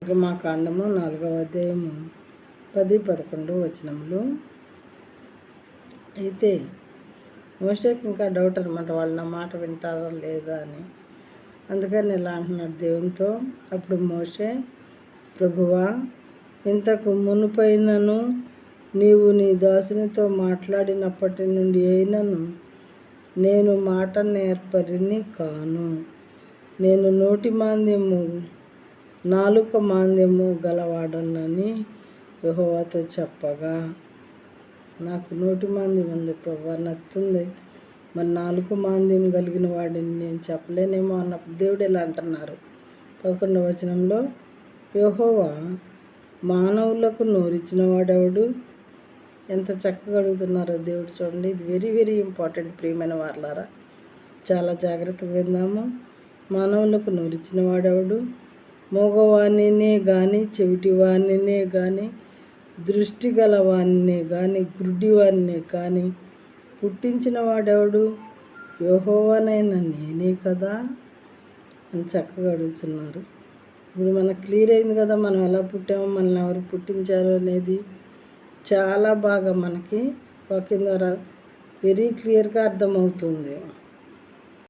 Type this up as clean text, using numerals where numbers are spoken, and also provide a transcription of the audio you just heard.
నిర్గమాకాండము 4వ అధ్యాయము 10-11 వచనములు. అయితే మోషేకి ఇంకా డౌట్ అనమాట, వాళ్ళు నా మాట వింటారా లేదా అని. అందుకని ఇలా అంటున్నాడు దేవునితో. అప్పుడు మోషే, ప్రభువా, ఇంతకు మునుపైనను నీవు నీ దాసునితో మాట్లాడినప్పటి నుండి అయినను నేను మాట నేర్పరిని కాను. నేను నోటి మాంద్యము నాలుక మాంద్యము గలవాడనని యెహోవాతో చెప్పగా, నాకు నోటి మాంద్యం ఉంది ప్రభా, నత్తుంది, మరి నాలుక మాంద్యం కలిగిన వాడిని నేను చెప్పలేనేమో అన్నప్పుడు దేవుడు ఇలా అంటున్నారు 11వ వచనంలో, యెహోవా మానవులకు నోరిచ్చిన వాడెవడు? ఎంత చక్కగా అడుగుతున్నారో దేవుడు చూడండి. ఇది వెరీ వెరీ ఇంపార్టెంట్ ప్రియమైన వారలారా, చాలా జాగ్రత్తగా విందాము. మానవులకు నోరిచ్చిన వాడెవడు? మగవాణినే కానీ, చెవిటివాణినే కానీ, దృష్టి గలవాణినే కానీ, గుడ్డివాణినే కానీ పుట్టించిన వాడెవడు? యెహోవానైన నేనే కదా అని చక్కగా అడుగుతున్నారు. ఇప్పుడు మనకు క్లియర్ అయింది కదా, మనం ఎలా పుట్టామో, మనల్ని ఎవరు పుట్టించారు అనేది చాలా బాగా మనకి వాక్యం ద్వారా వెరీ క్లియర్గా అర్థమవుతుంది.